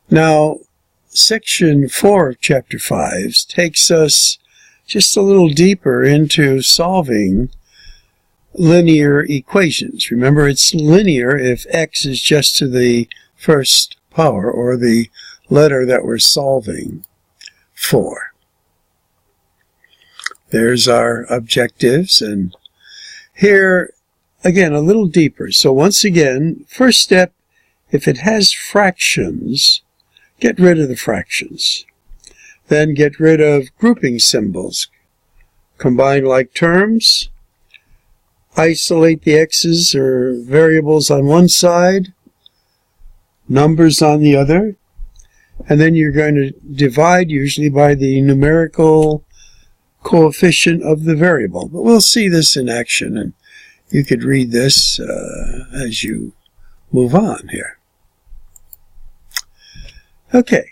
Now, section 4 of chapter 5 takes us just a little deeper into solving linear equations. Remember, it's linear if x is just to the first power, or the letter that we're solving for. There's our objectives, and here, again, a little deeper. So once again, first step, if it has fractions, get rid of the fractions. Then get rid of grouping symbols. Combine like terms. Isolate the x's or variables on one side, numbers on the other, and then you're going to divide usually by the numerical coefficient of the variable. But we'll see this in action, and you could read this as you move on here. Okay,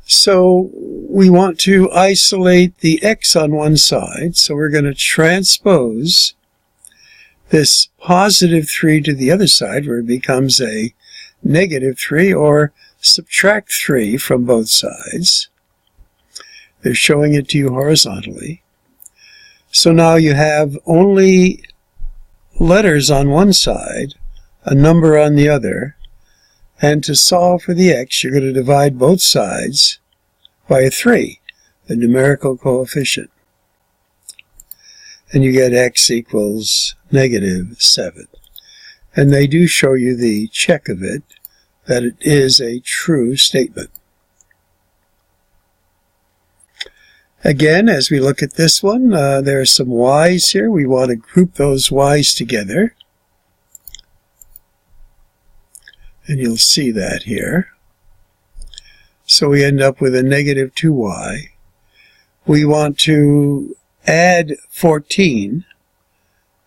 so we want to isolate the x on one side, so we're going to transpose this positive 3 to the other side, where it becomes a negative 3, or subtract 3 from both sides. They're showing it to you horizontally. So now you have only letters on one side, a number on the other, and to solve for the x, you're going to divide both sides by a 3, the numerical coefficient. And you get x equals -7. And they do show you the check of it, that it is a true statement. Again, as we look at this one, there are some y's here. We want to group those y's together. And you'll see that here. So we end up with a -2y. We want to add 14.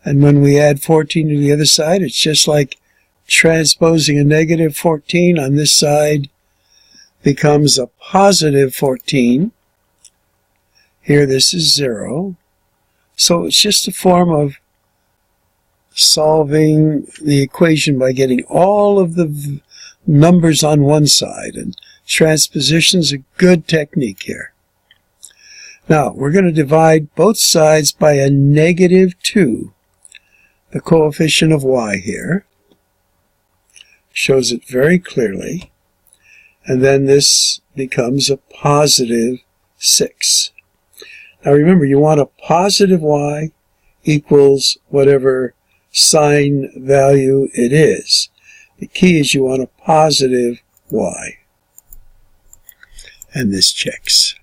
And when we add 14 to the other side, it's just like transposing a -14 on this side becomes a +14. Here this is 0. So it's just a form of solving the equation by getting all of the numbers on one side. And transposition's a good technique here. Now, we're going to divide both sides by a -2. The coefficient of y here shows it very clearly. And then this becomes a +6. Now remember, you want a positive y equals whatever sign value it is. The key is you want a positive y. And this checks.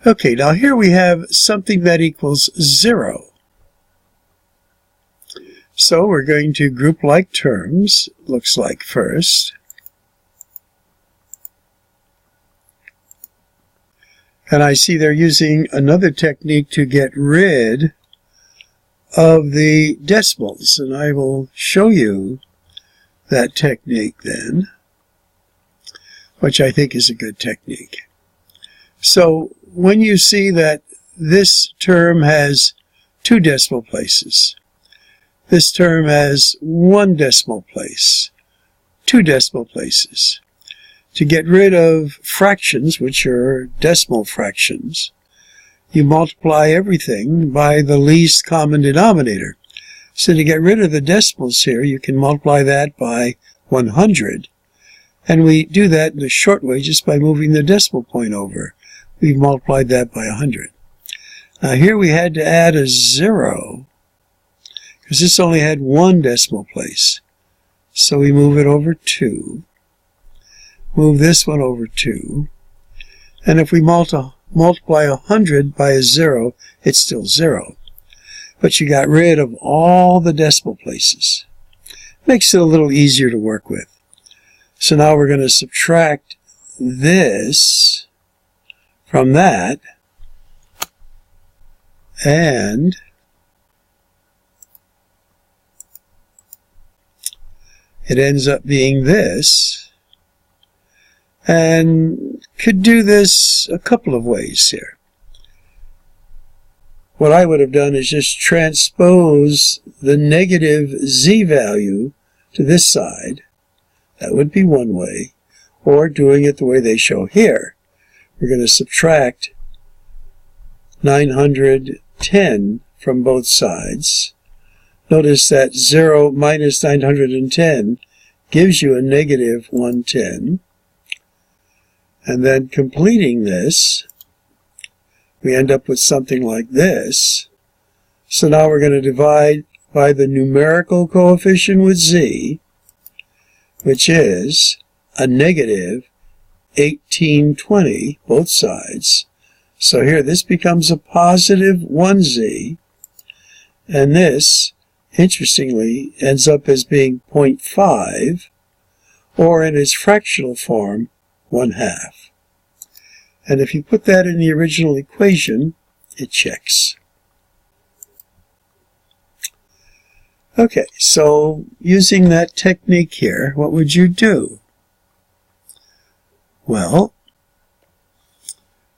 Okay, now here we have something that equals 0. So we're going to group like terms, looks like first. And I see they're using another technique to get rid of the decimals, and I will show you that technique then, which I think is a good technique. So when you see that this term has 2 decimal places, this term has 1 decimal place, 2 decimal places. To get rid of fractions, which are decimal fractions, you multiply everything by the least common denominator. So to get rid of the decimals here, you can multiply that by 100. And we do that in the short way just by moving the decimal point over. We've multiplied that by 100. Now here we had to add a 0, because this only had 1 decimal place. So we move it over 2. Move this one over 2. And if we multiply 100 by a 0, it's still 0. But you got rid of all the decimal places. Makes it a little easier to work with. So now we're going to subtract this from that, and it ends up being this, and could do this a couple of ways here. What I would have done is just transpose the negative z value to this side, That would be one way. Or doing it the way they show here. We're going to subtract 910 from both sides. Notice that 0 minus 910 gives you a negative 110. And then completing this, we end up with something like this. So now we're going to divide by the numerical coefficient with z, which is a negative 1820, both sides. So here this becomes a positive 1z, and this, interestingly, ends up as being 0.5, or in its fractional form, 1/2. And if you put that in the original equation, it checks. Okay, so using that technique here, what would you do? Well,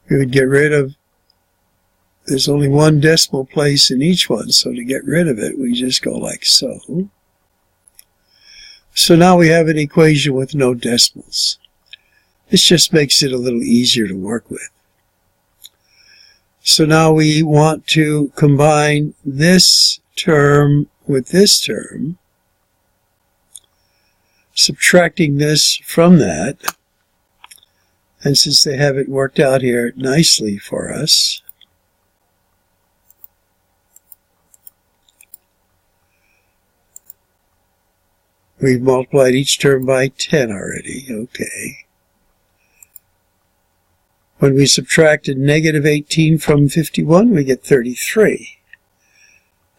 we would get rid of, there's only one decimal place in each one, so to get rid of it, we just go like so. So now we have an equation with no decimals. This just makes it a little easier to work with. So now we want to combine this term with this term, subtracting this from that, and since they have it worked out here nicely for us, we've multiplied each term by 10 already. Okay. When we subtracted negative 18 from 51, we get 33.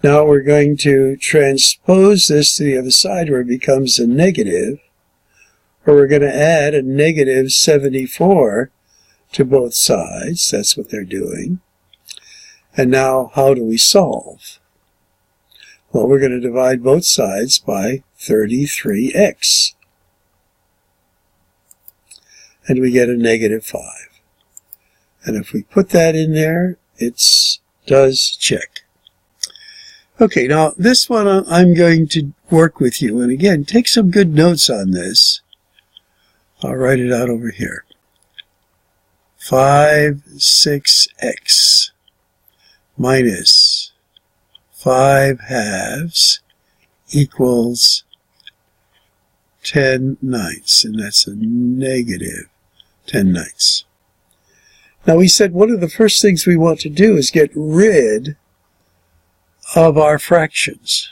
Now we're going to transpose this to the other side where it becomes a negative, or we're going to add a negative 74 to both sides. That's what they're doing. And now how do we solve? Well, we're going to divide both sides by 33x. And we get a negative 5. And if we put that in there, it does check. Okay, now this one I'm going to work with you. And again, take some good notes on this. I'll write it out over here. 5, 6x minus 5 halves equals 10 ninths. And that's a negative 10 ninths. Now we said one of the first things we want to do is get rid of our fractions.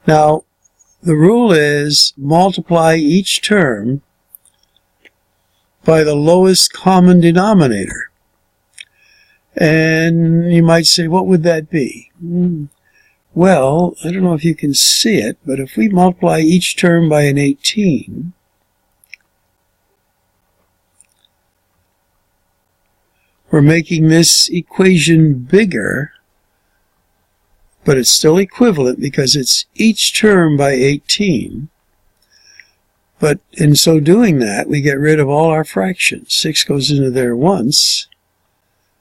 Now, the rule is multiply each term by the lowest common denominator. And you might say, what would that be? Well, I don't know if you can see it, but if we multiply each term by an 18, we're making this equation bigger, but it's still equivalent because it's each term by 18. But in so doing that, we get rid of all our fractions. 6 goes into there once.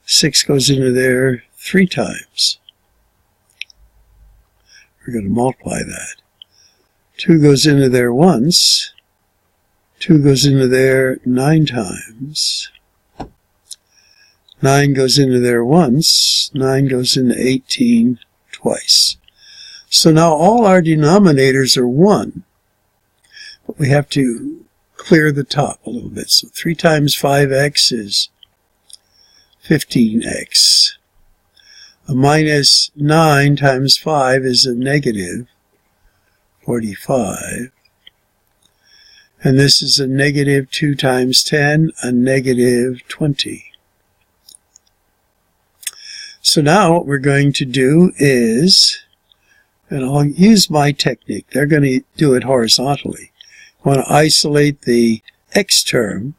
6 goes into there 3 times. We're going to multiply that. 2 goes into there once. 2 goes into there 9 times. 9 goes into there once. 9 goes into 18 twice. So now all our denominators are 1. But we have to clear the top a little bit. So 3 times 5x is 15x. A minus 9 times 5 is a negative 45. And this is a negative 2 times 10, a negative 20. So now what we're going to do is, and I'll use my technique, they're going to do it horizontally. I want to isolate the x term,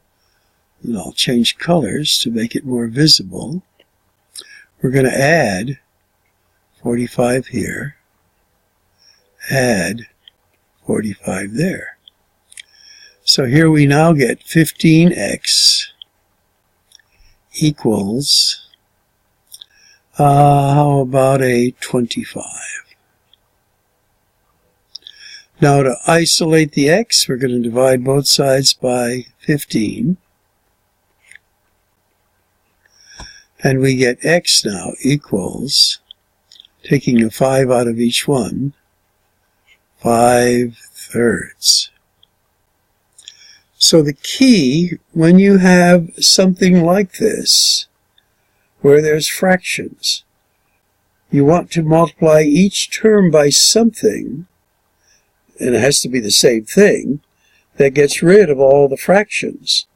and I'll change colors to make it more visible. We're going to add 45 here, add 45 there. So here we now get 15x equals, how about a 25? Now to isolate the x, we're going to divide both sides by 15. And we get x now equals, taking a 5 out of each one, 5/3. So the key, when you have something like this, where there's fractions, you want to multiply each term by something, and it has to be the same thing, that gets rid of all the fractions.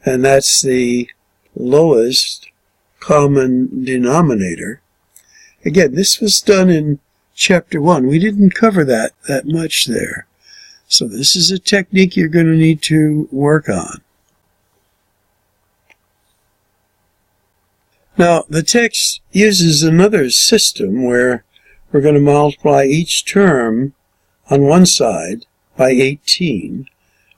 And that's the lowest common denominator. Again, this was done in Chapter 1. We didn't cover that much there. So this is a technique you're going to need to work on. Now, the text uses another system where we're going to multiply each term on one side by 18.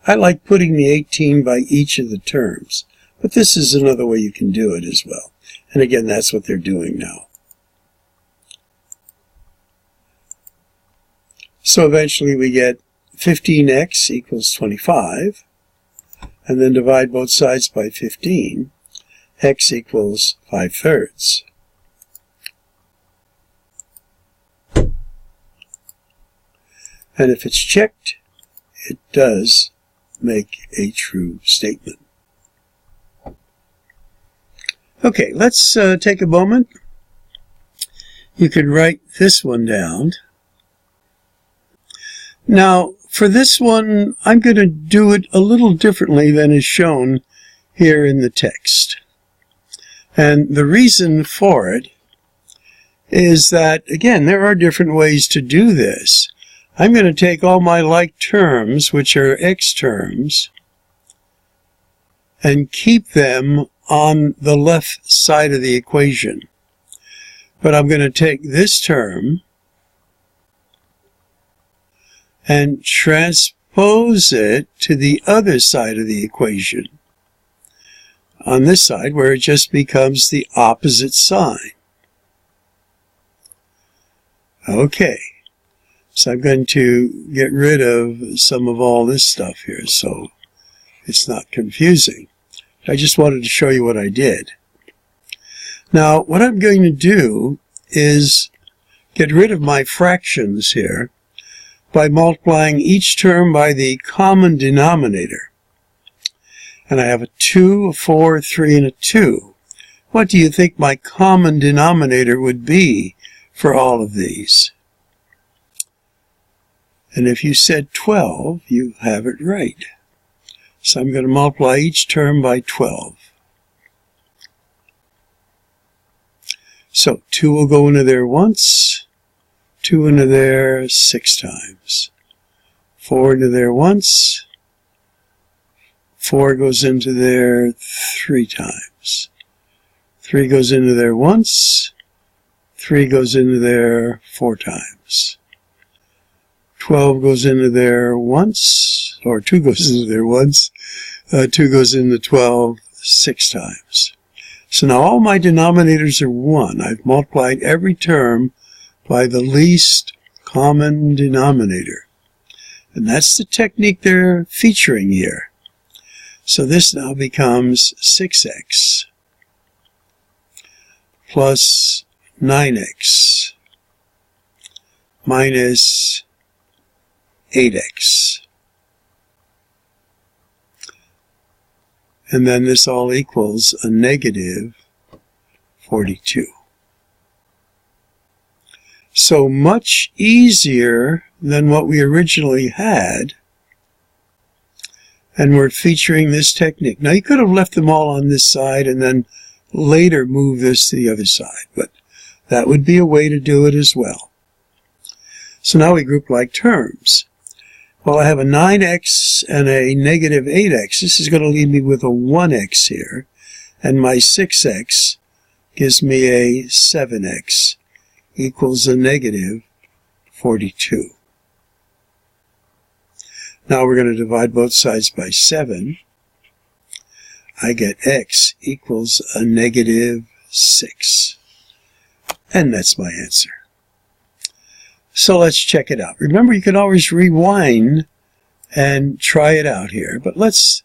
I like putting the 18 by each of the terms, but this is another way you can do it as well. And again, that's what they're doing now. So eventually we get 15x equals 25, and then divide both sides by 15. X equals 5/3. And if it's checked, it does make a true statement. Okay, let's take a moment. You could write this one down. Now, for this one, I'm going to do it a little differently than is shown here in the text. And the reason for it is that, again, there are different ways to do this. I'm going to take all my like terms, which are x terms, and keep them on the left side of the equation. But I'm going to take this term and transpose it to the other side of the equation, on this side where it just becomes the opposite sign. Okay, so I'm going to get rid of some of all this stuff here so it's not confusing. I just wanted to show you what I did. Now, what I'm going to do is get rid of my fractions here by multiplying each term by the common denominator. And I have a 2, a 4, a 3, and a 2. What do you think my common denominator would be for all of these? And if you said 12, you have it right. So I'm going to multiply each term by 12. So 2 will go into there once, 2 into there 6 times, 4 into there once, 4 goes into there 3 times, 3 goes into there once, 3 goes into there 4 times, 12 goes into there once, or 2 goes into there once, 2 goes into 12 6 times. So now all my denominators are 1. I've multiplied every term by the least common denominator. And that's the technique they're featuring here. So this now becomes 6x plus 9x minus 8x. And then this all equals a negative 42. So much easier than what we originally had. And we're featuring this technique. Now you could have left them all on this side and then later move this to the other side, but that would be a way to do it as well. So now we group like terms. Well, I have a 9x and a negative 8x. This is going to leave me with a 1x here. And my 6x gives me a 7x equals a negative 42. Now we're going to divide both sides by 7. I get x equals a negative 6. And that's my answer. So let's check it out. Remember, you can always rewind and try it out here, but let's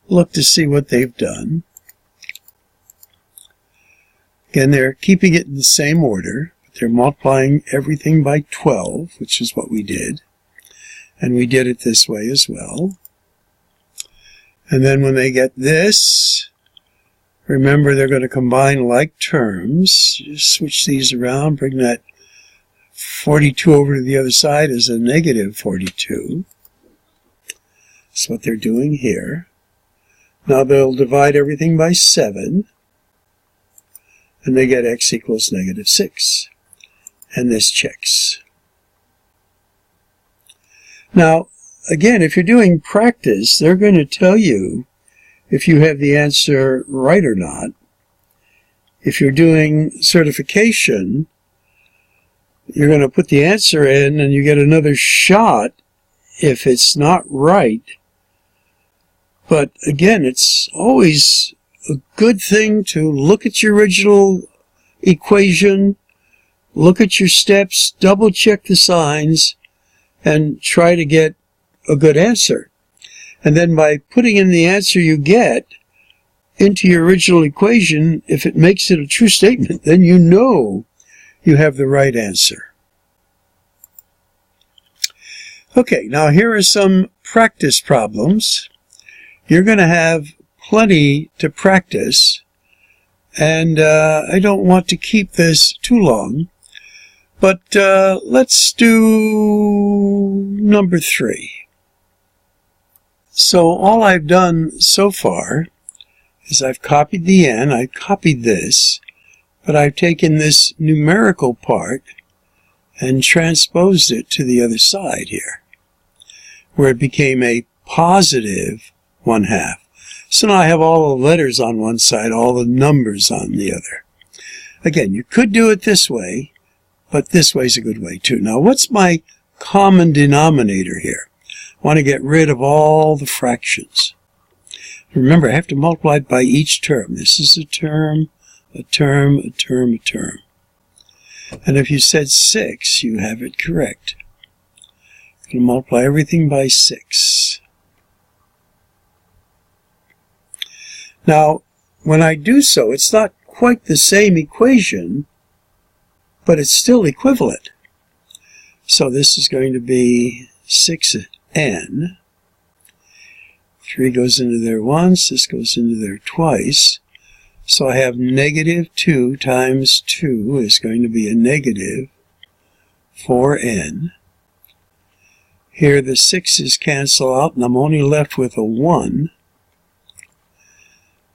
look to see what they've done. Again, they're keeping it in the same order. They're multiplying everything by 12, which is what we did. And we did it this way as well. And then when they get this, remember they're going to combine like terms. Just switch these around, bring that 42 over to the other side as a negative 42. That's what they're doing here. Now they'll divide everything by 7, and they get x equals negative 6. And this checks. Now, again, if you're doing practice, they're going to tell you if you have the answer right or not. If you're doing certification, you're going to put the answer in and you get another shot if it's not right. But again, it's always a good thing to look at your original equation, look at your steps, double check the signs, and try to get a good answer. And then by putting in the answer you get into your original equation, if it makes it a true statement, then you know you have the right answer. Okay, now here are some practice problems. You're going to have plenty to practice, and I don't want to keep this too long, but let's do number 3. So all I've done so far is I've copied the n, I've copied this, but I've taken this numerical part and transposed it to the other side here, where it became a positive 1/2. So now I have all the letters on one side, all the numbers on the other. Again, you could do it this way, but this way is a good way too. Now, what's my common denominator here? I want to get rid of all the fractions. Remember, I have to multiply it by each term. This is a term, a term, a term, a term. And if you said 6, you have it correct. I'm going to multiply everything by 6. Now, when I do so, it's not quite the same equation, but it's still equivalent. So this is going to be 6n. 3 goes into there once, this goes into there twice. So I have negative 2 times 2 is going to be a negative 4n. Here the 6's cancel out, and I'm only left with a 1.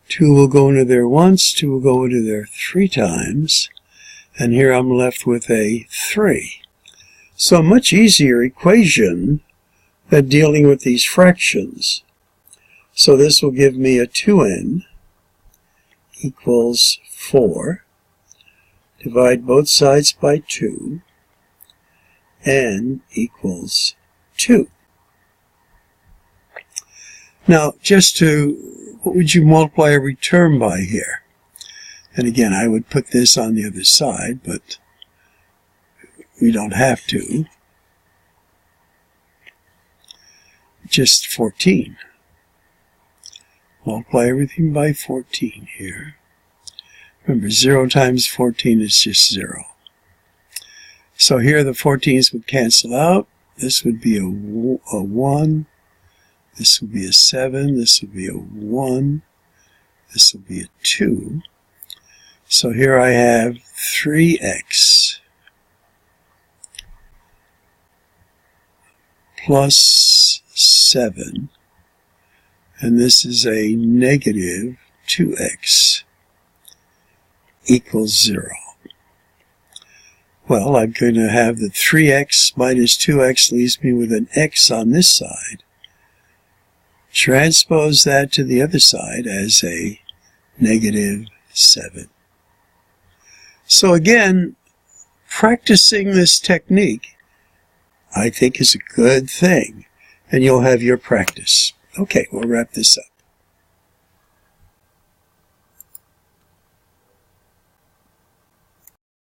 2 will go into there once, 2 will go into there 3 times, and here I'm left with a 3. So a much easier equation than dealing with these fractions. So this will give me a 2n equals 4. Divide both sides by 2. N equals 2. Now, what would you multiply every term by here? And again, I would put this on the other side, but we don't have to. Just 14. Multiply everything by 14 here. Remember, 0 times 14 is just 0. So here the 14s would cancel out. This would be a 1. This would be a 7. This would be a 1. This would be a 2. So here I have 3x plus 7. And this is a negative 2x equals 0. Well, I'm going to have the 3x minus 2x leaves me with an x on this side. Transpose that to the other side as a negative 7. So again, practicing this technique, I think, is a good thing, and you'll have your practice. Okay, we'll wrap this up.